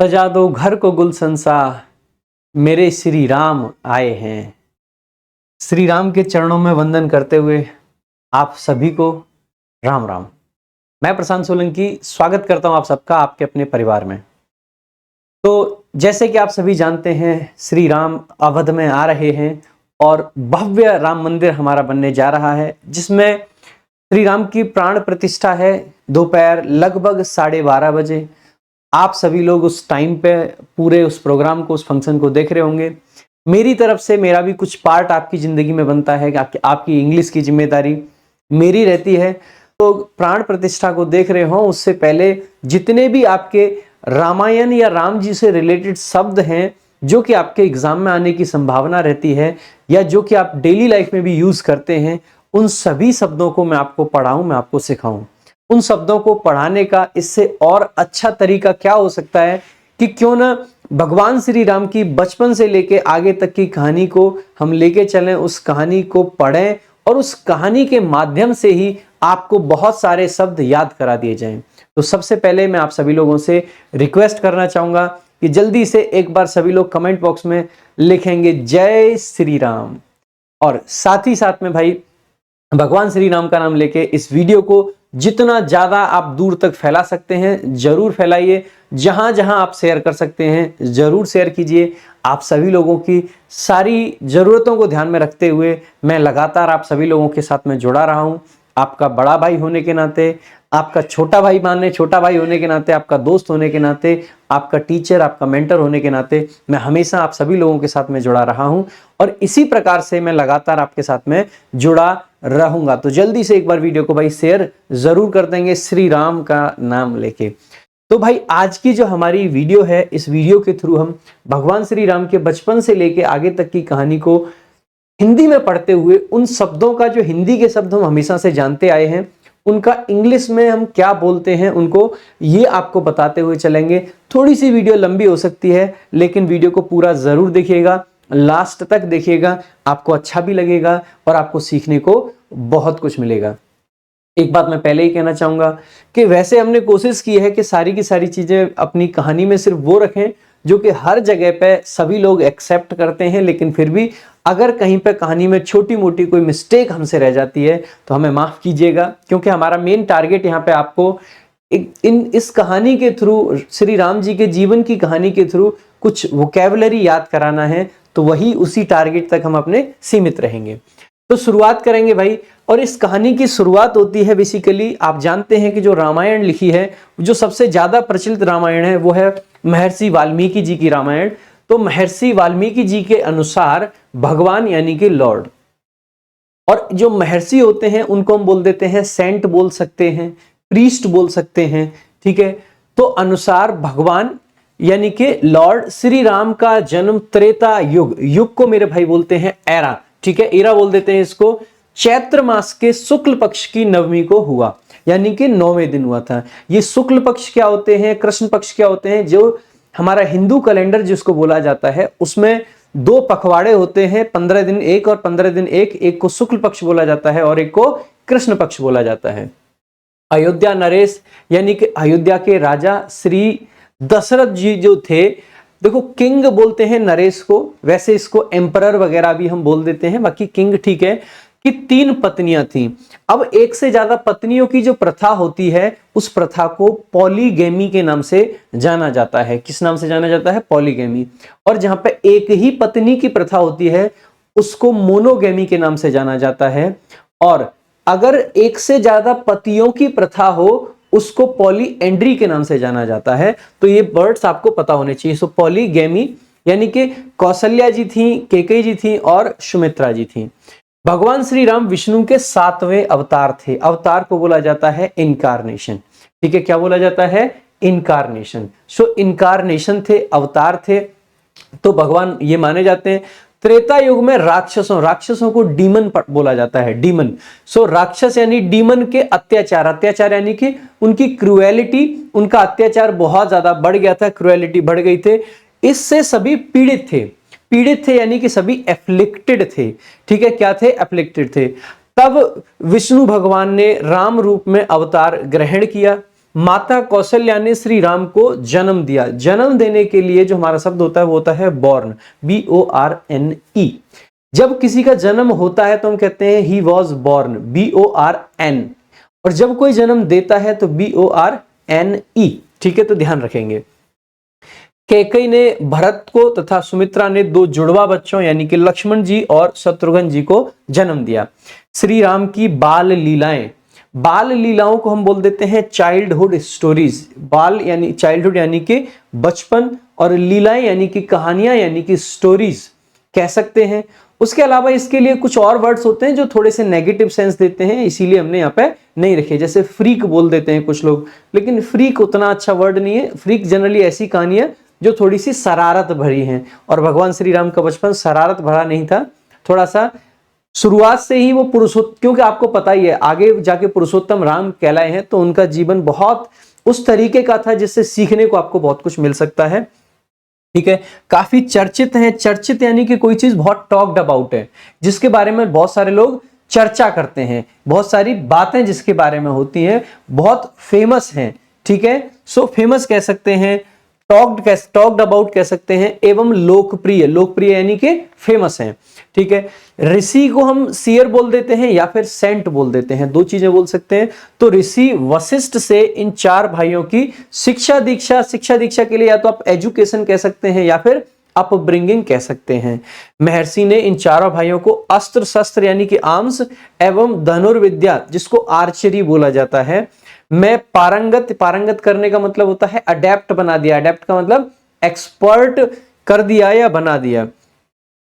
सजा दो घर को गुलशन सा, मेरे श्री राम आए हैं। श्री राम के चरणों में वंदन करते हुए आप सभी को राम राम। मैं प्रशांत सोलंकी स्वागत करता हूं आप सबका आपके अपने परिवार में। तो जैसे कि आप सभी जानते हैं, श्री राम अवध में आ रहे हैं और भव्य राम मंदिर हमारा बनने जा रहा है, जिसमें श्री राम की प्राण प्रतिष्ठा है दोपहर लगभग 12:30 बजे। आप सभी लोग उस टाइम पे पूरे उस प्रोग्राम को, उस फंक्शन को देख रहे होंगे। मेरी तरफ से मेरा भी कुछ पार्ट आपकी जिंदगी में बनता है कि आपकी इंग्लिश की जिम्मेदारी मेरी रहती है। तो प्राण प्रतिष्ठा को देख रहे हो उससे पहले जितने भी आपके रामायण या राम जी से रिलेटेड शब्द हैं जो कि आपके एग्जाम में आने की संभावना रहती है या जो कि आप डेली लाइफ में भी यूज करते हैं, उन सभी शब्दों को मैं आपको पढ़ाऊं, मैं आपको सिखाऊं। उन शब्दों को पढ़ाने का इससे और अच्छा तरीका क्या हो सकता है कि क्यों ना भगवान श्री राम की बचपन से लेके आगे तक की कहानी को हम लेके चलें, उस कहानी को पढ़ें और उस कहानी के माध्यम से ही आपको बहुत सारे शब्द याद करा दिए जाएं। तो सबसे पहले मैं आप सभी लोगों से रिक्वेस्ट करना चाहूंगा कि जल्दी से एक बार सभी लोग कमेंट बॉक्स में लिखेंगे जय श्री राम, और साथ ही साथ में भाई भगवान श्री राम का नाम लेके इस वीडियो को जितना ज्यादा आप दूर तक फैला सकते हैं जरूर फैलाइए। जहां जहां आप शेयर कर सकते हैं जरूर शेयर कीजिए। आप सभी लोगों की सारी जरूरतों को ध्यान में रखते हुए मैं लगातार आप सभी लोगों के साथ में जुड़ा रहा हूं। आपका बड़ा भाई होने के नाते, आपका छोटा भाई होने के नाते, आपका दोस्त होने के नाते, आपका टीचर, आपका मेंटर होने के नाते मैं हमेशा आप सभी लोगों के साथ में जुड़ा रहा हूं और इसी प्रकार से मैं लगातार आपके साथ में जुड़ा रहूंगा। तो जल्दी से एक बार वीडियो को भाई शेयर जरूर कर देंगे श्री राम का नाम लेके। तो भाई आज की जो हमारी वीडियो है, इस वीडियो के थ्रू हम भगवान श्री राम के बचपन से लेके आगे तक की कहानी को हिंदी में पढ़ते हुए उन शब्दों का, जो हिंदी के शब्द हम हमेशा से जानते आए हैं, उनका इंग्लिश में हम क्या बोलते हैं उनको ये आपको बताते हुए चलेंगे। थोड़ी सी वीडियो लंबी हो सकती है लेकिन वीडियो को पूरा जरूर देखिएगा, लास्ट तक देखिएगा, आपको अच्छा भी लगेगा और आपको सीखने को बहुत कुछ मिलेगा। एक बात मैं पहले ही कहना चाहूंगा कि वैसे हमने कोशिश की है कि सारी की सारी चीजें अपनी कहानी में सिर्फ वो रखें जो कि हर जगह पे सभी लोग एक्सेप्ट करते हैं, लेकिन फिर भी अगर कहीं पे कहानी में छोटी मोटी कोई मिस्टेक हमसे रह जाती है तो हमें माफ कीजिएगा, क्योंकि हमारा मेन टारगेट यहाँ पे आपको इस कहानी के थ्रू, श्री राम जी के जीवन की कहानी के थ्रू कुछ वोकैबुलरी याद कराना है। तो वही उसी टारगेट तक हम अपने सीमित रहेंगे। तो शुरुआत करेंगे भाई, और इस कहानी की शुरुआत होती है बेसिकली, आप जानते हैं कि जो रामायण लिखी है, जो सबसे ज्यादा प्रचलित रामायण है वो है महर्षि वाल्मीकि जी की रामायण। तो महर्षि वाल्मीकि जी के अनुसार भगवान यानी कि लॉर्ड, और जो महर्षि होते हैं उनको हम बोल देते हैं सेंट बोल सकते हैं, प्रीस्ट बोल सकते हैं, ठीक है। तो अनुसार भगवान यानी कि लॉर्ड श्री राम का जन्म त्रेता युग, युग को मेरे भाई बोलते हैं एरा, ठीक है, एरा बोल देते हैं इसको, चैत्र मास के शुक्ल पक्ष की नवमी को हुआ, यानी कि 9वें दिन हुआ था। ये शुक्ल पक्ष क्या होते हैं, कृष्ण पक्ष क्या होते हैं, जो हमारा हिंदू कैलेंडर जिसको बोला जाता है उसमें 2 पखवाड़े होते हैं, 15 दिन एक और 15 दिन एक को शुक्ल पक्ष बोला जाता है और एक को कृष्ण पक्ष बोला जाता है। अयोध्या नरेश यानी कि अयोध्या के राजा श्री दशरथ जी जो थे, देखो किंग बोलते हैं नरेश को, वैसे इसको एम्परर वगैरह भी हम बोल देते हैं, बाकी किंग ठीक है, कि 3 पत्नियां थीं। अब एक से ज्यादा पत्नियों की जो प्रथा होती है उस प्रथा को पॉलीगैमी के नाम से जाना जाता है। किस नाम से जाना जाता है? पॉलीगैमी। और जहां पे एक ही पत्नी की प्रथा होती है उसको मोनोगैमी के नाम से जाना जाता है, और अगर एक से ज्यादा पतियों की प्रथा हो उसको पॉलीएंड्री के नाम से जाना जाता है। तो ये वर्ड्स आपको पता होने चाहिए। सो पॉलीगैमी यानी कि कौशल्या जी थी, कैकेयी जी थी और सुमित्रा जी थी। भगवान श्री राम विष्णु के 7वें अवतार थे। अवतार को बोला जाता है इनकारनेशन, ठीक है, क्या बोला जाता है? इनकारनेशन। सो इनकारनेशन थे, अवतार थे। तो भगवान ये माने जाते हैं। त्रेता युग में राक्षसों को डीमन बोला जाता है, डीमन। सो राक्षस यानी डीमन के अत्याचार, अत्याचार यानी कि उनकी क्रूएलिटी, उनका अत्याचार बहुत ज्यादा बढ़ गया था, क्रूएलिटी बढ़ गई थे, इससे सभी पीड़ित थे यानी कि सभी एफ्लिक्टेड थे, ठीक है, क्या थे? एफ्लिक्टेड थे। तब विष्णु भगवान ने राम रूप में अवतार ग्रहण किया, माता कौशल्या ने श्री राम को जन्म दिया। जन्म देने के लिए जो हमारा शब्द होता है वो होता है बॉर्न, BORNE। जब किसी का जन्म होता है तो हम कहते हैं ही वॉज बॉर्न, BORN। और जब कोई जन्म देता है तो BORNE। ठीक है, तो ध्यान रखेंगे। कैकेयी ने भरत को तथा सुमित्रा ने 2 जुड़वा बच्चों यानी कि लक्ष्मण जी और शत्रुघ्न जी को जन्म दिया। श्री राम की बाल लीलाएं, बाल लीलाओं को हम बोल देते हैं चाइल्डहुड स्टोरीज। बाल यानी चाइल्डहुड यानी कि बचपन, और लीलाएं यानी कि कहानियां यानी कि स्टोरीज कह सकते हैं। उसके अलावा इसके लिए कुछ और वर्ड्स होते हैं जो थोड़े से नेगेटिव सेंस देते हैं, इसीलिए हमने यहाँ पे नहीं रखे। जैसे फ्रीक बोल देते हैं कुछ लोग, लेकिन फ्रीक उतना अच्छा वर्ड नहीं है। फ्रीक जनरली ऐसी कहानियां जो थोड़ी सी शरारत भरी हैं, और भगवान श्री राम का बचपन शरारत भरा नहीं था, थोड़ा सा शुरुआत से ही वो पुरुषोत्तम, क्योंकि आपको पता ही है आगे जाके पुरुषोत्तम राम कहलाए हैं, तो उनका जीवन बहुत उस तरीके का था जिससे सीखने को आपको बहुत कुछ मिल सकता है। ठीक है, काफी चर्चित है। चर्चित यानी कि कोई चीज बहुत टॉक्ड अबाउट है, जिसके बारे में बहुत सारे लोग चर्चा करते हैं, बहुत सारी बातें जिसके बारे में होती हैं, बहुत फेमस हैं। ठीक है, सो फेमस कह सकते हैं, टॉक्ड अबाउट कह सकते हैं, एवं लोकप्रिय, लोकप्रिय यानी कि फेमस हैं। ठीक है, ऋषि को हम सीयर बोल देते हैं या फिर सेंट बोल देते हैं, 2 चीजें बोल सकते हैं। तो ऋषि वशिष्ठ से इन 4 भाइयों की शिक्षा दीक्षा के लिए या तो आप एजुकेशन कह सकते हैं या फिर अपब्रिंगिंग कह सकते हैं। महर्षि ने इन 4 भाइयों को अस्त्र शस्त्र यानी कि आर्म्स एवं धनुर्विद्या जिसको आर्चरी बोला जाता है मैं पारंगत करने का मतलब होता है अडेप्ट बना दिया। अडेप्ट का मतलब एक्सपर्ट कर दिया या बना दिया।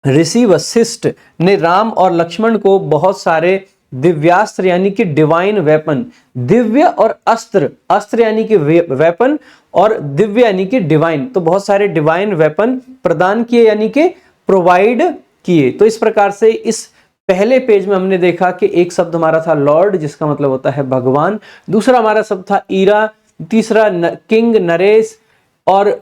ऋषि वशिष्ठ ने राम और लक्ष्मण को बहुत सारे दिव्यास्त्र यानी कि डिवाइन वेपन, दिव्य और अस्त्र, अस्त्र यानी कि वेपन और दिव्य यानी कि डिवाइन, तो बहुत सारे डिवाइन वेपन प्रदान किए यानी कि प्रोवाइड किए। तो इस प्रकार से इस पहले पेज में हमने देखा कि एक शब्द हमारा था लॉर्ड जिसका मतलब होता है भगवान, दूसरा हमारा शब्द था ईरा, तीसरा किंग नरेश, और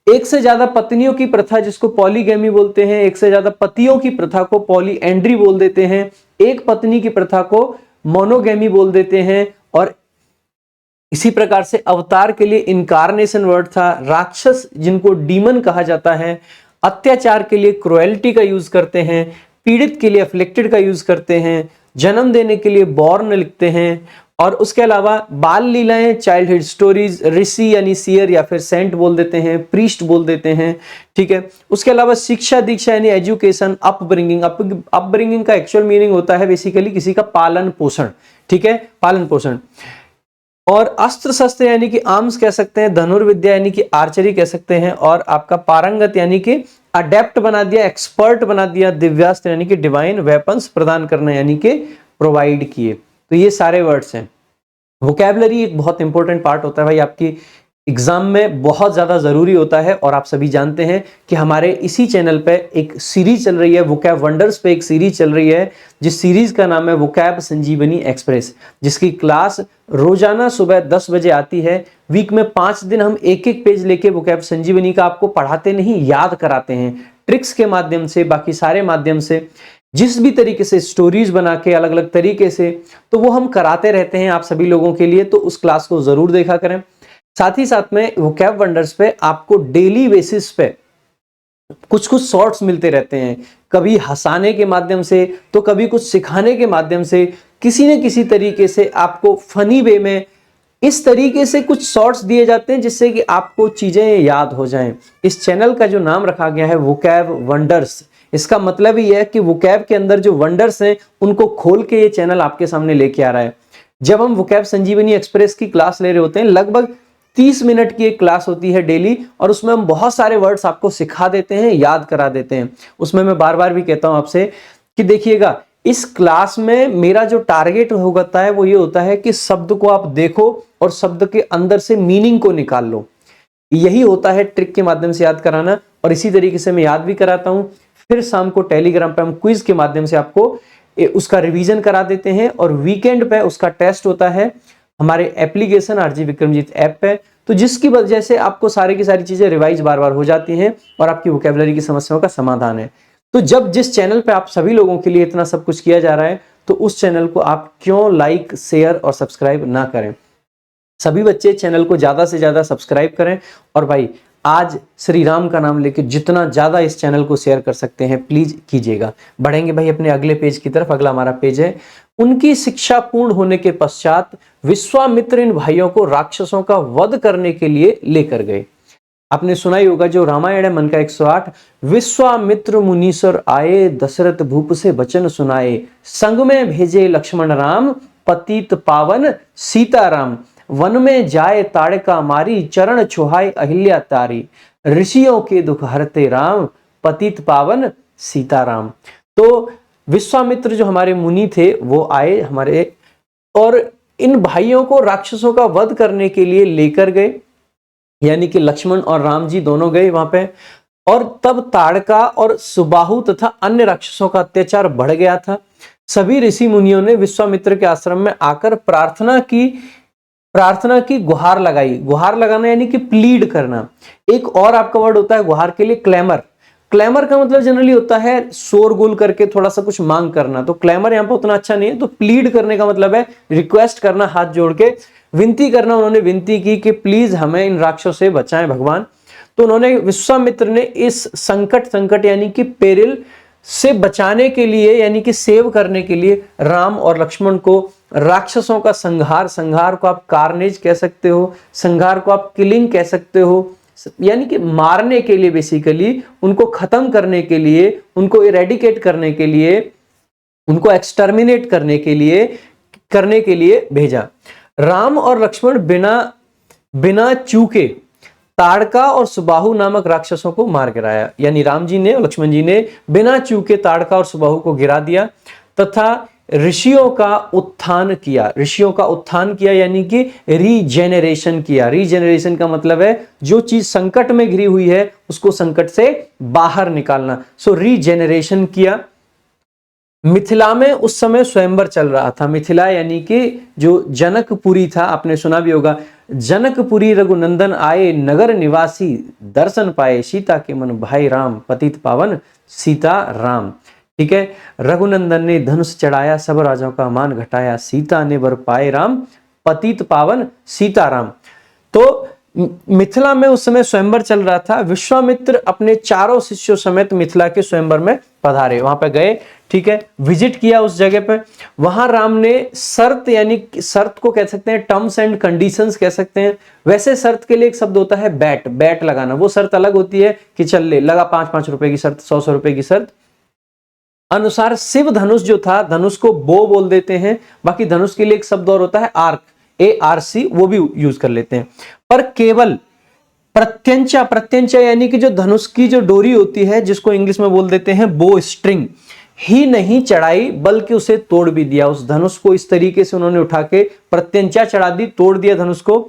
एक से ज्यादा पत्नियों की प्रथा जिसको पॉलीगैमी बोलते हैं, एक से ज्यादा पतियों की प्रथा को पॉलीएंड्री बोल देते हैं, एक पत्नी की प्रथा को मोनोगैमी बोल देते हैं, और इसी प्रकार से अवतार के लिए इनकारनेशन वर्ड था, राक्षस जिनको डीमन कहा जाता है, अत्याचार के लिए क्रुएल्टी का यूज करते हैं, पीड़ित के लिए अफ्लिक्टेड का यूज करते हैं, जन्म देने के लिए बॉर्न लिखते हैं, और उसके अलावा बाल लीलाएं चाइल्डहुड स्टोरीज, ऋषि यानी सीयर या फिर सेंट बोल देते हैं, प्रीस्ट बोल देते हैं। ठीक है, उसके अलावा शिक्षा दीक्षा यानी एजुकेशन, अपब्रिंगिंग, अपब्रिंगिंग का एक्चुअल मीनिंग होता है बेसिकली किसी का पालन पोषण। ठीक है, पालन पोषण। और अस्त्र शस्त्र यानी कि आर्म्स कह सकते हैं, धनुर्विद्या यानी कि आर्चरी कह सकते हैं, और आपका पारंगत यानी कि अडेप्ट बना दिया, एक्सपर्ट बना दिया, दिव्यास्त्र यानी कि डिवाइन वेपन्स प्रदान करना यानी कि प्रोवाइड किए। तो ये सारे वर्ड्स हैं। वोकैबुलरी एक बहुत इंपॉर्टेंट पार्ट होता है भाई, आपकी एग्जाम में बहुत ज्यादा जरूरी होता है, और आप सभी जानते हैं कि हमारे इसी चैनल पे एक सीरीज चल रही है, वोकैब वंडर्स पे एक सीरीज चल रही है, जिस सीरीज का नाम है वोकैब संजीवनी एक्सप्रेस, जिसकी क्लास रोजाना सुबह 10 बजे आती है। वीक में 5 दिन हम एक एक पेज लेके वोकैब संजीवनी का आपको पढ़ाते नहीं, याद कराते हैं, ट्रिक्स के माध्यम से, बाकी सारे माध्यम से, जिस भी तरीके से स्टोरीज बना के अलग अलग तरीके से, तो वो हम कराते रहते हैं आप सभी लोगों के लिए। तो उस क्लास को जरूर देखा करें। साथ ही साथ में वोकैब वंडर्स पे आपको डेली बेसिस पे कुछ कुछ शॉर्ट्स मिलते रहते हैं, कभी हंसाने के माध्यम से तो कभी कुछ सिखाने के माध्यम से, किसी न किसी तरीके से आपको फनी वे में इस तरीके से कुछ शॉर्ट्स दिए जाते हैं जिससे कि आपको चीजें याद हो जाएं। इस चैनल का जो नाम रखा गया है वोकैब वंडर्स, इसका मतलब ही है कि वोकैब के अंदर जो वंडर्स हैं उनको खोल के ये चैनल आपके सामने लेके आ रहा है। जब हम वोकैब संजीवनी एक्सप्रेस की क्लास ले रहे होते हैं, लगभग 30 मिनट की एक क्लास होती है डेली, और उसमें हम बहुत सारे वर्ड्स आपको सिखा देते हैं, याद करा देते हैं। उसमें मैं बार बार भी कहता हूं आपसे कि देखिएगा, इस क्लास में मेरा जो टारगेट होता है वो ये होता है कि शब्द को आप देखो और शब्द के अंदर से मीनिंग को निकाल लो। यही होता है ट्रिक के माध्यम से याद कराना, और इसी तरीके से मैं याद भी कराता हूं। फिर शाम को टेलीग्राम पे हम क्विज के माध्यम से आपको उसका रिवीजन करा देते हैं, और वीकेंड पे उसका टेस्ट होता है हमारे एप्लीकेशन आरजी विक्रमजीत ऐप पे। तो जिसकी वजह से आपको सारी की सारी चीजें रिवाइज बार बार हो जाती हैं और आपकी वोकैबुलरी की समस्याओं का समाधान है। तो जब जिस चैनल पे आप सभी लोगों के लिए इतना सब कुछ किया जा रहा है, तो उस चैनल को आप क्यों लाइक, शेयर और सब्सक्राइब ना करें। सभी बच्चे चैनल को ज्यादा से ज्यादा सब्सक्राइब करें और भाई आज श्री राम का नाम लेके जितना ज्यादा इस चैनल को शेयर कर सकते हैं प्लीज कीजिएगा। बढ़ेंगे भाई अपने अगले पेज की तरफ। अगला हमारा पेज है, उनकी शिक्षा पूर्ण होने के पश्चात विश्वामित्र इन भाइयों को राक्षसों का वध करने के लिए लेकर गए। आपने सुना ही होगा जो रामायण है मन का 108, विश्वामित्र मुनीश्वर आए दशरथ भूप से वचन सुनाए, संग में भेजे लक्ष्मण राम पतित पावन सीताराम, वन में जाए ताड़का मारी चरण छुहाए अहिल्या तारी, ऋषियों के दुख हरते राम पतित पावन सीताराम। तो विश्वामित्र जो हमारे मुनि थे वो आए हमारे और इन भाइयों को राक्षसों का वध करने के लिए लेकर गए, यानी कि लक्ष्मण और राम जी दोनों गए वहां पे। और तब ताड़का और सुबाहु तथा अन्य राक्षसों का अत्याचार बढ़ गया था। सभी ऋषि मुनियों ने विश्वामित्र के आश्रम में आकर प्रार्थना की, गुहार लगाई। गुहार लगाना यानी कि प्लीड करना। एक और आपका वर्ड होता है गुहार के लिए, क्लेमर। क्लेमर का मतलब जनरली होता है शोरगुल करके थोड़ा सा कुछ मांग करना, तो क्लेमर यहाँ पे उतना अच्छा नहीं है। तो प्लीड करने का मतलब है रिक्वेस्ट करना, हाथ जोड़ के विनती करना। उन्होंने विनती की कि प्लीज हमें इन राक्षसों से बचाएं भगवान। तो उन्होंने विश्वामित्र ने इस संकट यानी कि पेरिल से बचाने के लिए यानी कि सेव करने के लिए राम और लक्ष्मण को राक्षसों का संहार को आप कार्नेज कह सकते हो, संहार को आप किलिंग कह सकते हो, यानी कि मारने के लिए, बेसिकली उनको खत्म करने के लिए, उनको इरेडिकेट करने के लिए, उनको एक्सटर्मिनेट करने के लिए भेजा। राम और लक्ष्मण बिना चूके ताड़का और सुबाहु नामक राक्षसों को मार गिराया, यानी राम जी ने और लक्ष्मण जी ने बिना चूके ताड़का और सुबाहु को गिरा दिया तथा ऋषियों का उत्थान किया यानी कि रीजेनरेशन किया। रीजेनरेशन का मतलब है जो चीज संकट में घिरी हुई है उसको संकट से बाहर निकालना। सो रीजेनरेशन किया। मिथिला में उस समय स्वयंवर चल रहा था। मिथिला यानी कि जो जनकपुरी था, आपने सुना भी होगा, जनकपुरी रघुनंदन आए नगर निवासी दर्शन पाए, सीता के मन भाई राम पतित पावन सीता राम। ठीक है, रघुनंदन ने धनुष चढ़ाया सब राजाओं का मान घटाया, सीता ने वर पाए राम पतित पावन सीताराम। तो मिथिला में उस समय स्वयंवर चल रहा था। विश्वामित्र अपने चारों शिष्यों समेत मिथिला के स्वयंवर में पधारे, वहां पे गए। ठीक है, विजिट किया उस जगह पे। वहां राम ने शर्त, यानी शर्त को कह सकते हैं टर्म्स एंड कंडीशंस कह सकते हैं। वैसे शर्त के लिए एक शब्द होता है बैट लगाना, वो शर्त अलग होती है कि चल ले लगा 5-5 रुपए की शर्त, 100 रुपए की शर्त अनुसार। शिव धनुष जो था, धनुष को बो बोल देते हैं, बाकी धनुष के लिए एक शब्द और होता है आर्क, ARC, वो भी यूज कर लेते हैं। पर केवल प्रत्यंचा यानी कि जो धनुष की जो डोरी होती है जिसको इंग्लिश में बोल देते हैं बो स्ट्रिंग, ही नहीं चढ़ाई बल्कि उसे तोड़ भी दिया। उस धनुष को इस तरीके से उन्होंने उठा के प्रत्यंचा चढ़ा दी, तोड़ दिया धनुष को।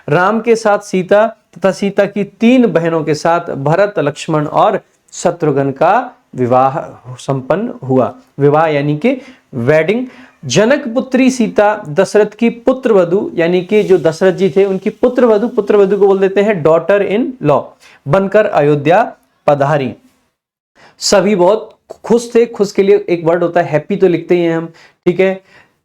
राम के साथ सीता तथा सीता की 3 बहनों के साथ भरत, लक्ष्मण और शत्रुघ्न का विवाह संपन्न हुआ। विवाह यानी कि वेडिंग। जनक पुत्री सीता दशरथ की पुत्र वधु, यानी कि जो दशरथ जी थे उनकी पुत्र वधु को बोल देते हैं डॉटर इन लॉ, बनकर अयोध्या पधारी। सभी बहुत खुश थे। खुश के लिए एक वर्ड होता है हैप्पी, तो लिखते ही हैं हम। ठीक है,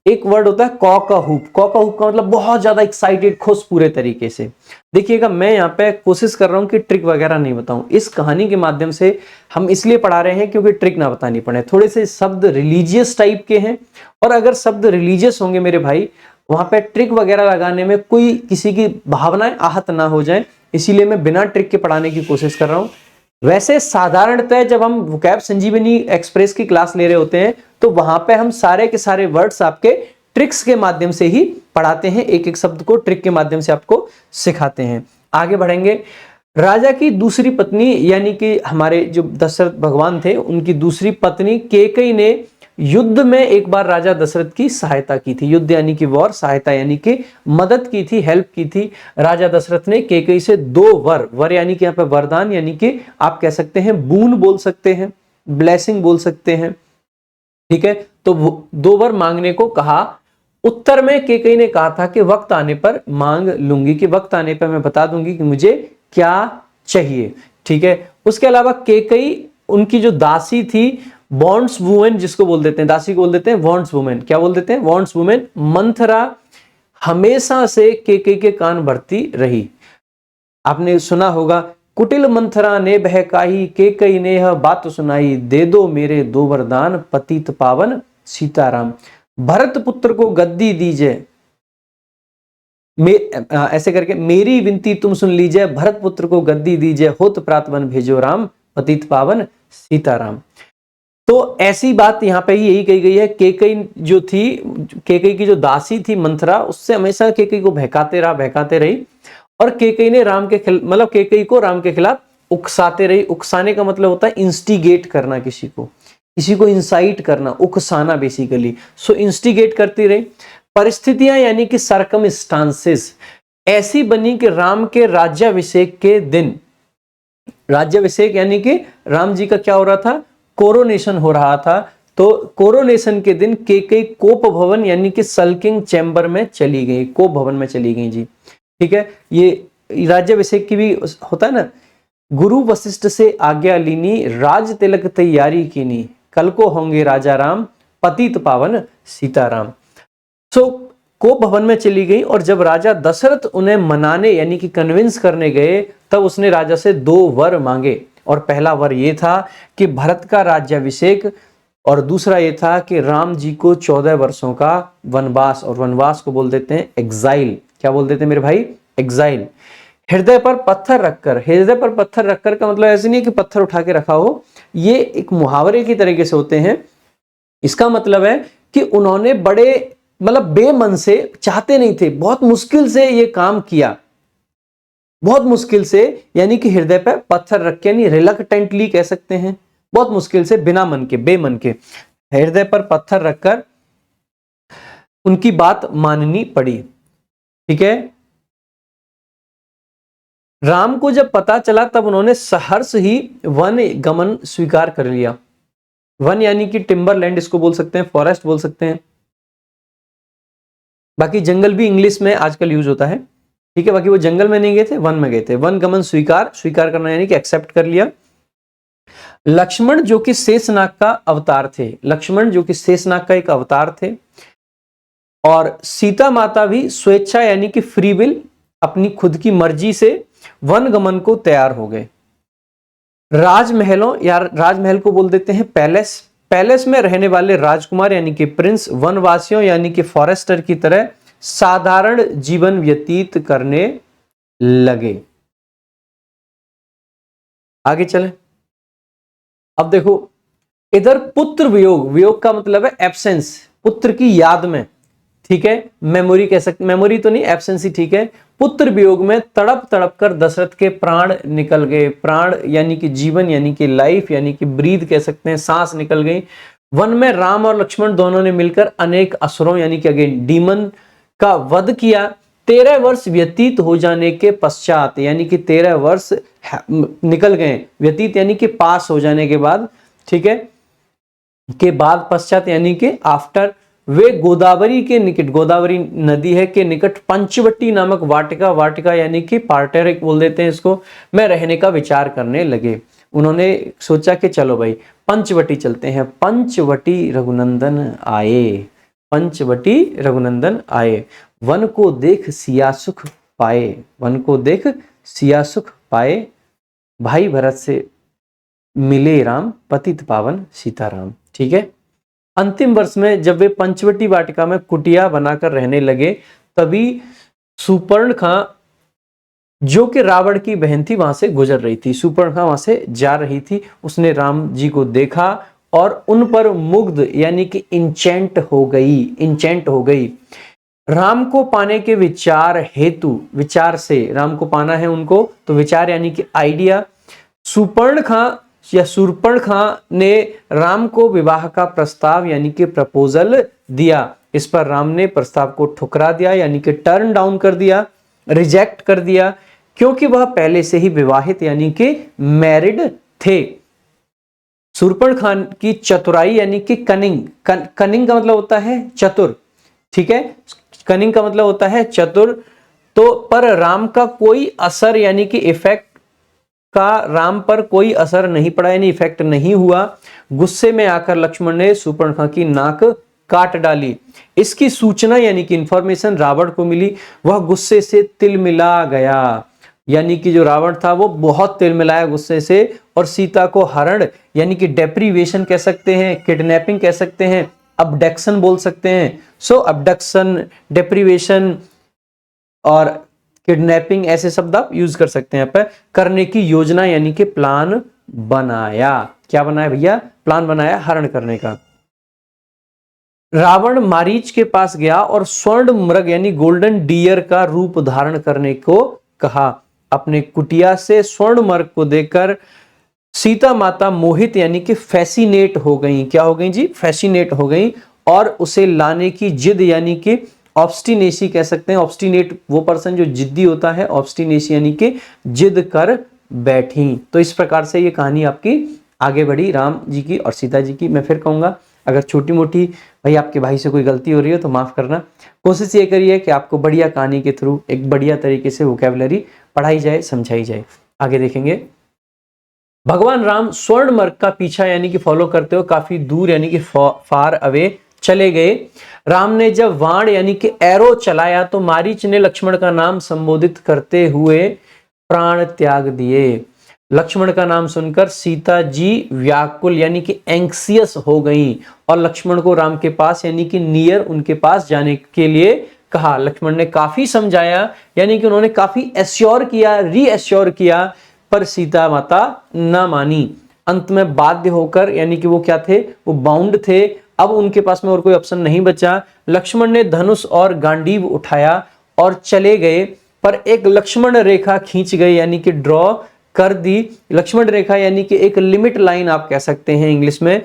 एक वर्ड होता है कॉक का हुप का मतलब बहुत ज्यादा एक्साइटेड, खुश पूरे तरीके से। देखिएगा, मैं यहाँ पे कोशिश कर रहा हूँ कि ट्रिक वगैरह नहीं बताऊं। इस कहानी के माध्यम से हम इसलिए पढ़ा रहे हैं क्योंकि ट्रिक ना बतानी पड़े। थोड़े से शब्द रिलीजियस टाइप के हैं, और अगर शब्द रिलीजियस होंगे मेरे भाई, वहां पे ट्रिक वगैरह लगाने में कोई किसी की भावनाएं आहत ना हो जाए, इसीलिए मैं बिना ट्रिक के पढ़ाने की कोशिश कर रहा हूँ। वैसे साधारणतः जब हम वोकैब संजीवनी एक्सप्रेस की क्लास ले रहे होते हैं तो वहां पे हम सारे के सारे वर्ड्स आपके ट्रिक्स के माध्यम से ही पढ़ाते हैं, एक एक शब्द को ट्रिक के माध्यम से आपको सिखाते हैं। आगे बढ़ेंगे। राजा की दूसरी पत्नी यानी कि हमारे जो दशरथ भगवान थे उनकी दूसरी पत्नी कैकेयी ने युद्ध में एक बार राजा दशरथ की सहायता की थी। युद्ध यानी कि वॉर, सहायता यानी कि मदद की थी, हेल्प की थी। राजा दशरथ ने कैकेयी से 2 वर यानी कि यहाँ पे वरदान, यानी कि आप कह सकते हैं बून बोल सकते हैं, ब्लेसिंग बोल सकते हैं। ठीक है, तो 2 वर मांगने को कहा। उत्तर में कैकेयी ने कहा था कि वक्त आने पर मांग लूंगी, कि वक्त आने पर मैं बता दूंगी कि मुझे क्या चाहिए। ठीक है, उसके अलावा कैकेयी उनकी जो दासी थी, बॉन्ड्स वुमेन जिसको बोल देते हैं, दासी को बोल देते हैं बॉन्ड्स वुमेन। क्या बोल देते हैं? Bonds women. मंथरा हमेशा से केकई के कान भरती रही। आपने सुना होगा, कुटिल मंथरा ने बहकाही, केकई ने यह बात सुनाई, दे दो मेरे दो वरदान, पतित पावन सीताराम। भरत पुत्र को गद्दी दीजिए, ऐसे करके मेरी विनती तुम सुन लीजिए, भरत पुत्र को गद्दी दीजिए, होत प्रात वन भेजो राम, पतित पावन सीताराम। तो ऐसी बात यहाँ पे यही कही गई है। केकई जो थी, केकई की जो दासी थी मंथरा, उससे हमेशा केकई को बहकाते रही, और केकई ने राम के खिलाफ, मतलब केकई को राम के खिलाफ उकसाते रही। उकसाने का मतलब होता है इंस्टिगेट करना, किसी को इंसाइट करना, उकसाना बेसिकली। सो इंस्टिगेट करती रही। परिस्थितियां यानी कि सर्कमस्टांसेस ऐसी बनी कि राम के राज्याभिषेक के दिन, राज्याभिषेक यानी कि राम जी का क्या हो रहा था, कोरोनेशन हो रहा था। तो कोरोनेशन के दिन केकई कोप भवन यानी कि सल्किंग चैम्बर में चली गई, कोप भवन में चली गई जी। ठीक है, ये राज्याभिषेक की भी होता है ना, गुरु वशिष्ठ से आज्ञा लीनी, राज तिलक तैयारी कीनी, कल को होंगे राजा राम, पतित पावन सीताराम। सो कोप भवन में चली गई, और जब राजा दशरथ उन्हें मनाने यानी कि कन्विंस करने गए, तब उसने राजा से 2 वर मांगे। और पहला वर ये था कि भरत का राज्याभिषेक, और दूसरा ये था कि राम जी को 14 वर्षों का वनवास, और वनवास को बोल देते हैं एग्जाइल। क्या बोल देते हैं मेरे भाई, एग्जाइल। हृदय पर पत्थर रखकर, हृदय पर पत्थर रखकर का मतलब ऐसे नहीं कि पत्थर उठा के रखा हो, ये एक मुहावरे की तरीके से होते हैं। इसका मतलब है कि उन्होंने बड़े, मतलब बेमन से, चाहते नहीं थे, बहुत मुश्किल से ये काम किया, बहुत मुश्किल से, यानी कि हृदय पर पत्थर रख के, यानी रिलक्टेंटली कह सकते हैं, बहुत मुश्किल से, बिना मन के, बेमन के, हृदय पर पत्थर रखकर उनकी बात माननी पड़ी। ठीक है, राम को जब पता चला, तब उन्होंने सहर्ष ही वन गमन स्वीकार कर लिया। वन यानी कि टिम्बरलैंड इसको बोल सकते हैं, फॉरेस्ट बोल सकते हैं, बाकी जंगल भी इंग्लिश में आजकल यूज होता है। ठीक है, बाकी वो जंगल में नहीं गए थे, वन में गए थे। वन गमन स्वीकार करना यानी कि एक्सेप्ट कर लिया। लक्ष्मण जो कि शेषनाग का अवतार थे, लक्ष्मण जो कि शेषनाग का एक अवतार थे, और सीता माता भी स्वेच्छा यानी कि फ्री विल, अपनी खुद की मर्जी से वन गमन को तैयार हो गए। राजमहलों या राजमहल को बोल देते हैं पैलेस, पैलेस में रहने वाले राजकुमार यानी कि प्रिंस, वनवासियों यानी कि फॉरेस्टर की तरह साधारण जीवन व्यतीत करने लगे। आगे चलें। अब देखो, इधर पुत्र वियोग, वियोग का मतलब है एब्सेंस, पुत्र की याद में। ठीक है, मेमोरी कह सकते, मेमोरी तो नहीं, एब्सेंस ही ठीक है। पुत्र वियोग में तड़प तड़प कर दशरथ के प्राण निकल गए। प्राण यानी कि जीवन, यानी कि लाइफ, यानी कि ब्रीद कह सकते हैं, सांस निकल गई। वन में राम और लक्ष्मण दोनों ने मिलकर अनेक असुरों यानी कि अगेन डीमन का वध किया। 13 वर्ष व्यतीत हो जाने के पश्चात, यानी कि 13 वर्ष निकल गए, व्यतीत यानी कि पास हो जाने के बाद, ठीक है, के बाद, पश्चात यानी कि आफ्टर, वे गोदावरी के निकट, गोदावरी नदी है के निकट, पंचवटी नामक वाटिका, वाटिका यानी कि पार्टेरिक बोल देते हैं इसको, में रहने का विचार करने लगे। उन्होंने सोचा कि चलो भाई पंचवटी चलते हैं। पंचवटी रघुनंदन आए, पंचवटी रघुनंदन आए, वन को देख सिया सुख पाए, वन को देख सिया सुख पाए, भाई भरत से मिले राम, पतित पावन सीताराम। ठीक है, अंतिम वर्ष में जब वे पंचवटी वाटिका में कुटिया बनाकर रहने लगे, तभी सुपर्णखा जो कि रावण की बहन थी वहां से गुजर रही थी। सुपर्णखा वहां से जा रही थी, उसने राम जी को देखा और उन पर मुग्ध यानी कि इंचेंट हो गई, इंचेंट हो गई। राम को पाने के विचार हेतु, विचार से राम को पाना है उनको, तो विचार यानी कि आइडिया, सुपर्णखा या शूर्पणखा ने राम को विवाह का प्रस्ताव यानी कि प्रपोजल दिया। इस पर राम ने प्रस्ताव को ठुकरा दिया यानी कि टर्न डाउन कर दिया, रिजेक्ट कर दिया, क्योंकि वह पहले से ही विवाहित यानी कि मैरिड थे। शूर्पणखा की चतुराई यानी कि कनिंग, कनिंग का मतलब होता है चतुर, ठीक है, कनिंग का मतलब होता है चतुर। तो पर राम का कोई असर यानी कि इफेक्ट का राम पर कोई असर नहीं पड़ा, यानी इफेक्ट नहीं हुआ। गुस्से में आकर लक्ष्मण ने शूर्पणखा की नाक काट डाली। इसकी सूचना यानी कि इंफॉर्मेशन रावण को मिली, वह गुस्से से तिलमिला गया। यानी कि जो रावण था वो बहुत तिलमिलाया गुस्से से और सीता को हरण यानी कि डेप्रीवेशन कह सकते हैं, किडनैपिंग कह सकते हैं, अबडक्शन बोल सकते हैं। सो अबडक्शन, डेप्रीवेशन और किडनैपिंग ऐसे शब्द आप यूज कर सकते हैं। यहाँ पर करने की योजना यानी कि प्लान बनाया। क्या बनाया भैया? प्लान बनाया हरण करने का। रावण मारीच के पास गया और स्वर्ण मृग यानी गोल्डन डियर का रूप धारण करने को कहा। अपने कुटिया से स्वर्ण मृग को देखकर सीता माता मोहित यानी कि फैसिनेट हो गई। क्या हो गई जी? फैसिनेट हो गई और उसे लाने की जिद यानी कि ऑब्स्टिनेसी कह सकते हैं। ऑब्स्टिनेट वो पर्सन जो जिद्दी होता है, ऑब्स्टिनेसी यानी कि जिद कर बैठी। तो इस प्रकार से ये कहानी आपकी आगे बढ़ी राम जी की और सीता जी की। मैं फिर कहूंगा अगर छोटी मोटी भाई आपके भाई से कोई गलती हो रही हो तो माफ करना। कोशिश ये करिए कि आपको बढ़िया कहानी के थ्रू एक बढ़िया तरीके से वोकैबुलरी पढ़ाई जाए, समझाई जाए। आगे देखेंगे। भगवान राम स्वर्ण मर्ग का पीछा यानी कि फॉलो करते हुए काफी दूर यानी कि फार अवे चले गए। राम ने जब वाण यानी कि एरो चलाया तो मारीच ने लक्ष्मण का नाम संबोधित करते हुए प्राण त्याग दिए। लक्ष्मण का नाम सुनकर सीता जी व्याकुल यानी कि एंक्सियस हो गई और लक्ष्मण को राम के पास यानी कि नियर उनके पास जाने के लिए कहा। लक्ष्मण ने काफी समझाया यानी कि उन्होंने काफी एश्योर किया, रीएश्योर किया, पर सीता माता ना मानी। अंत में बाध्य होकर यानी कि वो क्या थे? वो बाउंड थे। अब उनके पास में और कोई ऑप्शन नहीं बचा। लक्ष्मण ने धनुष और गांडीव उठाया और चले गए, पर एक लक्ष्मण रेखा खींच गई यानी कि ड्रॉ कर दी। लक्ष्मण रेखा यानी कि एक लिमिट लाइन आप कह सकते हैं इंग्लिश में,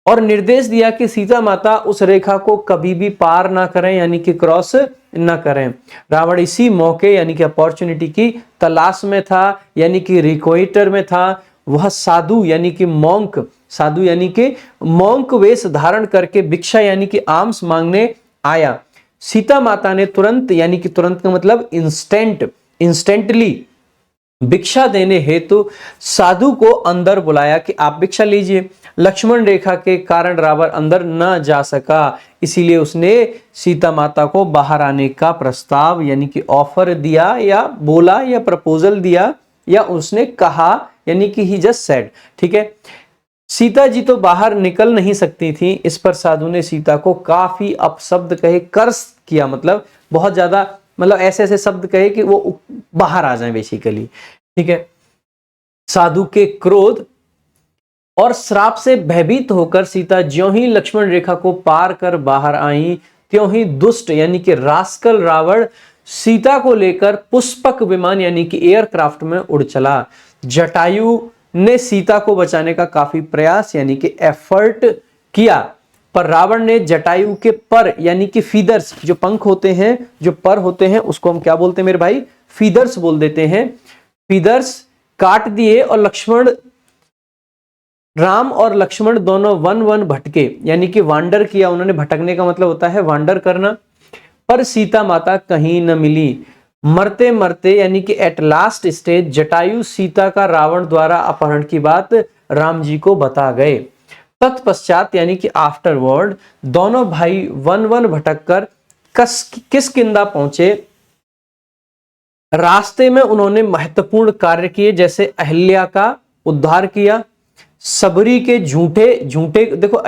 और निर्देश दिया कि सीता माता उस रेखा को कभी भी पार ना करें यानी कि क्रॉस ना करें। रावण इसी मौके यानी कि अपॉर्चुनिटी की तलाश में था यानी कि रिक्वेटर में था। वह साधु यानी कि मॉन्क, साधु यानी कि मॉन्क वेश धारण करके भिक्षा यानी कि आर्म्स मांगने आया। सीता माता ने तुरंत यानी कि तुरंत का मतलब इंस्टेंटली भिक्षा देने हेतु साधु को अंदर बुलाया कि आप भिक्षा लीजिए। लक्ष्मण रेखा के कारण रावण अंदर न जा सका, इसीलिए उसने सीता माता को बाहर आने का प्रस्ताव यानी कि ऑफर दिया या बोला या प्रपोजल दिया या उसने कहा यानी कि ही जस्ट सेड। ठीक है, सीता जी तो बाहर निकल नहीं सकती थी। इस पर साधु ने सीता को काफी अपशब्द कहे, कर्स किया, मतलब बहुत ज्यादा, मतलब ऐसे ऐसे शब्द कहे कि वो बाहर आ जाए बेसिकली। ठीक है, साधु के क्रोध और श्राप से भयभीत होकर सीता ज्यों ही लक्ष्मण रेखा को पार कर बाहर आई, त्यों ही दुष्ट यानी कि रास्कल रावण सीता को लेकर पुष्पक विमान यानी कि एयरक्राफ्ट में उड़ चला। जटायु ने सीता को बचाने का काफी प्रयास यानी कि एफर्ट किया, पर रावण ने जटायु के पर यानी कि फीदर्स, जो पंख होते हैं, जो पर होते हैं, उसको हम क्या बोलते हैं मेरे भाई? फीदर्स बोल देते हैं। फीदर्स काट दिए और राम और लक्ष्मण दोनों वन वन भटके यानी कि वांडर किया उन्होंने। भटकने का मतलब होता है वांडर करना। पर सीता माता कहीं न मिली। मरते मरते यानी कि at last stage Jatayu Sita का रावण द्वारा अपहरण की बात राम जी को बता गए। तत्पश्चात यानी कि आफ्टरवर्ड दोनों भाई वन वन भटक कर किष्किंधा पहुंचे। रास्ते में उन्होंने महत्वपूर्ण कार्य किए, जैसे अहिल्या का उद्धार किया, सबरी के झूठे देखो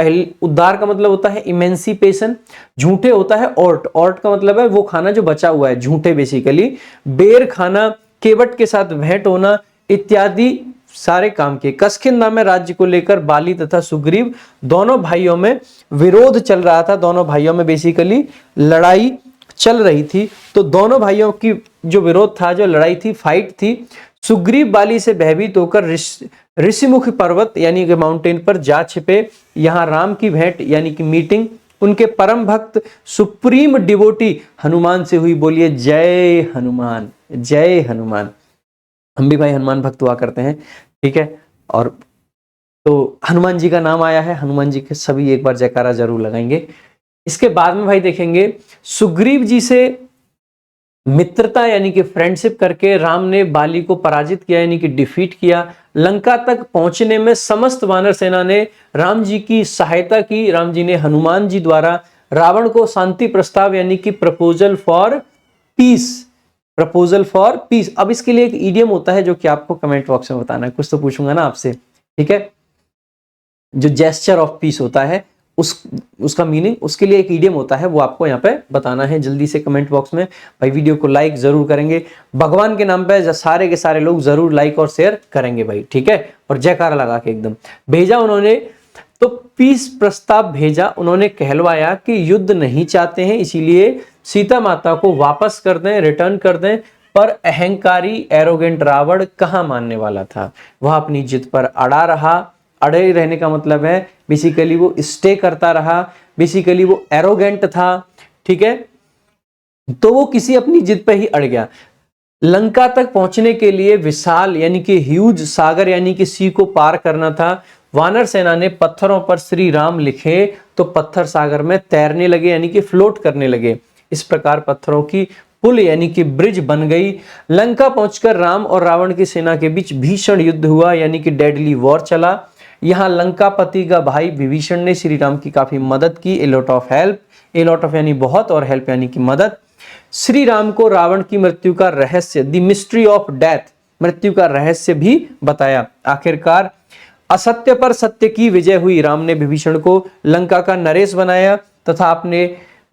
उद्धार का मतलब होता है इमेंसिपेशन, झूठे होता है ऑर्ट का मतलब है वो खाना जो बचा हुआ है, झूठे बेसिकली, बेर खाना, केवट के साथ भेंट होना इत्यादि सारे काम किए। किष्किंधा में राज्य को लेकर बाली तथा सुग्रीव दोनों भाइयों में विरोध चल रहा था। दोनों भाइयों में बेसिकली लड़ाई चल रही थी। तो दोनों भाइयों की जो विरोध था, जो लड़ाई थी, फाइट थी। सुग्रीव बाली से भयभीत होकर ऋषिमुख पर्वत यानी कि माउंटेन पर जा छिपे। यहां राम की भेंट यानी कि मीटिंग उनके परम भक्त सुप्रीम डिवोटी हनुमान से हुई। बोलिए जय हनुमान, जय हनुमान। हम भी भाई हनुमान भक्त हुआ करते हैं। ठीक है, और तो हनुमान जी का नाम आया है, हनुमान जी के सभी एक बार जयकारा जरूर लगाएंगे। इसके बाद में भाई देखेंगे सुग्रीव जी से मित्रता यानी कि फ्रेंडशिप करके राम ने बाली को पराजित किया यानी कि डिफीट किया। लंका तक पहुंचने में समस्त वानर सेना ने राम जी की सहायता की। राम जी ने हनुमान जी द्वारा रावण को शांति प्रस्ताव यानी कि proposal for piece, proposal for piece. अब इसके लिए एक इडियम होता है जो कि आपको कमेंट बॉक्स में बताना है, कुछ तो पूछूंगा ना आपसे, ठीक है। जो जेस्चर ऑफ पीस होता है उसका मीनिंग, उसके लिए एक इडियम होता है, वो आपको यहाँ पे बताना है जल्दी से कमेंट बॉक्स में। भाई वीडियो को लाइक जरूर करेंगे, भगवान के नाम पे सारे के सारे लोग जरूर लाइक और शेयर करेंगे भाई, ठीक है। और जयकारा लगा के एकदम भेजा उन्होंने, तो पीस प्रस्ताव भेजा। उन्होंने कहलवाया कि युद्ध नहीं चाहते हैं, इसीलिए सीता माता को वापस कर दें, रिटर्न कर दें। पर अहंकारी एरोगेंट रावण कहाँ मानने वाला था, वह अपनी जिद पर अड़ा रहा। अड़े रहने का मतलब है बेसिकली वो स्टे करता रहा, बेसिकली वो एरोगेंट था, ठीक है। तो वो किसी अपनी जिद पे ही अड़ गया। लंका तक पहुंचने के लिए विशाल यानी कि ह्यूज सागर यानी कि सी को पार करना था। वानर सेना ने पत्थरों पर श्री राम लिखे तो पत्थर सागर में तैरने लगे यानी कि फ्लोट करने लगे। इस प्रकार पत्थरों की पुल यानी कि ब्रिज बन गई। लंका पहुंचकर राम और रावण की सेना के बीच भीषण युद्ध हुआ यानी कि डेडली वॉर चला। यहाँ लंकापति का भाई विभीषण ने श्री राम की काफी मदद की, a lot of help, a lot of यानी बहुत और हेल्प यानी कि मदद। श्री राम को रावण की मृत्यु का रहस्य, द मिस्ट्री ऑफ डेथ, मृत्यु का रहस्य भी बताया। आखिरकार असत्य पर सत्य की विजय हुई। राम ने विभीषण को लंका का नरेश बनाया तथा अपने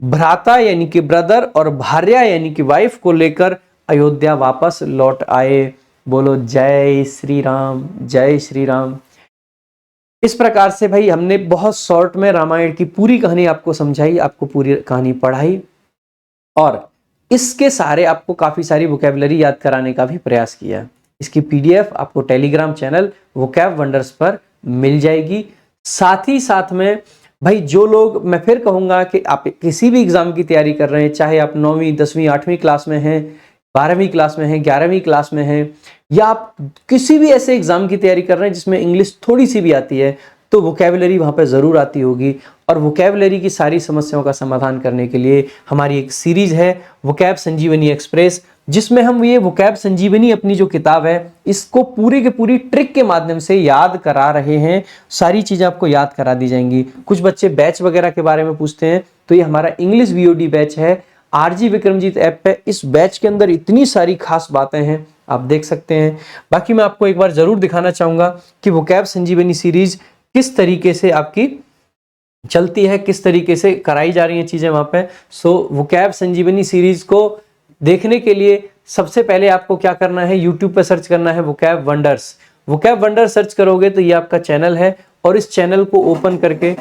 भ्राता यानी कि ब्रदर और भार्या यानी कि वाइफ को लेकर अयोध्या वापस लौट आए। बोलो जय श्री राम, जय श्री राम। इस प्रकार से भाई हमने बहुत शॉर्ट में रामायण की पूरी कहानी आपको समझाई, आपको पूरी कहानी पढ़ाई और इसके सारे आपको काफी सारी वोकैबुलरी याद कराने का भी प्रयास किया। इसकी पीडीएफ आपको टेलीग्राम चैनल वोकैब वंडर्स पर मिल जाएगी। साथ ही साथ में भाई जो लोग, मैं फिर कहूंगा कि आप किसी भी एग्जाम की तैयारी कर रहे हैं, चाहे आप 9वीं 10वीं 8वीं क्लास में हैं, 12वीं क्लास में हैं, 11वीं क्लास में हैं, या आप किसी भी ऐसे एग्जाम की तैयारी कर रहे हैं जिसमें इंग्लिश थोड़ी सी भी आती है, तो वोकैबुलरी वहां पे जरूर आती होगी। और वोकैबुलरी की सारी समस्याओं का समाधान करने के लिए हमारी एक सीरीज है वोकैब संजीवनी एक्सप्रेस, जिसमें हम ये वोकैब संजीवनी अपनी जो किताब है इसको पूरी के पूरी ट्रिक के माध्यम से याद करा रहे हैं। सारी चीजें आपको याद करा दी जाएंगी। कुछ बच्चे बैच वगैरह के बारे में पूछते हैं, तो ये हमारा इंग्लिश वीओडी बैच है आरजी विक्रमजीत ऐप पे। इस बैच के अंदर इतनी सारी खास बातें हैं, आप देख सकते हैं। बाकी मैं आपको एक बार जरूर दिखाना चाहूंगा कि वोकैब संजीवनी सीरीज किस तरीके से आपकी चलती है, किस तरीके से कराई जा रही हैं चीजें वहां पे। सो वोकैब संजीवनी सीरीज को देखने के लिए सबसे पहले आपको क्या करना है, यूट्यूब पे सर्च करना है vocab wonders. Vocab wonders search करोगे तो ये आपका चैनल है और इस चैनल को ओपन करके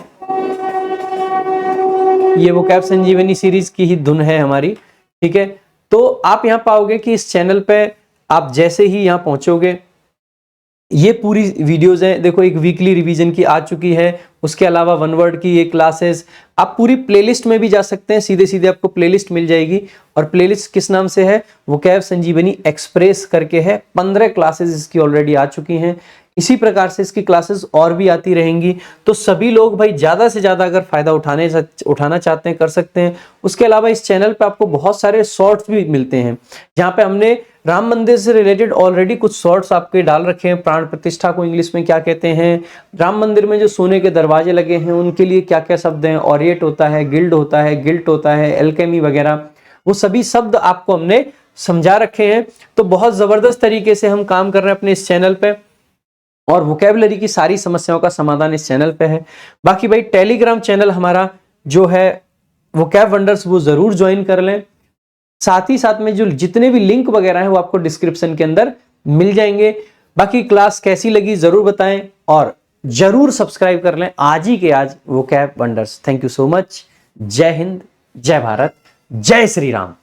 ये वोकैब संजीवनी सीरीज की ही धुन है हमारी, ठीक है। तो आप यहां पाओगे कि इस चैनल पे आप जैसे ही यहां पहुंचोगे, ये पूरी वीडियोस हैं। देखो एक वीकली रिवीजन की आ चुकी है, उसके अलावा वन वर्ड की ये क्लासेस। आप पूरी प्लेलिस्ट में भी जा सकते हैं, सीधे सीधे आपको प्लेलिस्ट मिल जाएगी। और प्लेलिस्ट किस नाम से है, वोकैब संजीवनी एक्सप्रेस करके है। 15 क्लासेस इसकी ऑलरेडी आ चुकी हैं। इसी प्रकार से इसकी क्लासेस और भी आती रहेंगी। तो सभी लोग भाई ज्यादा से ज्यादा अगर फायदा उठाना चाहते हैं कर सकते हैं। उसके अलावा इस चैनल पे आपको बहुत सारे शॉर्ट्स भी मिलते हैं, जहां पे हमने राम मंदिर से रिलेटेड ऑलरेडी कुछ शॉर्ट्स आपके डाल रखे हैं। प्राण प्रतिष्ठा को इंग्लिश में क्या कहते हैं, राम मंदिर में जो सोने के दरवाजे लगे हैं उनके लिए क्या क्या शब्द हैं, ऑरिएट होता है, गिल्ड होता है, गिल्ट होता है, एल्केमी वगैरह, वो सभी शब्द आपको हमने समझा रखे हैं। तो बहुत जबरदस्त तरीके से हम काम कर रहे हैं अपने इस चैनल पे और वोकैबुलरी की सारी समस्याओं का समाधान इस चैनल पे है। बाकी भाई टेलीग्राम चैनल हमारा जो है वोकैब वंडर्स, वो जरूर ज्वाइन कर लें। साथ ही साथ में जो जितने भी लिंक वगैरह हैं वो आपको डिस्क्रिप्शन के अंदर मिल जाएंगे। बाकी क्लास कैसी लगी जरूर बताएं और जरूर सब्सक्राइब कर लें आज ही के आज vocab wonders. Thank you so much. जय हिंद, जय भारत, जय श्री राम।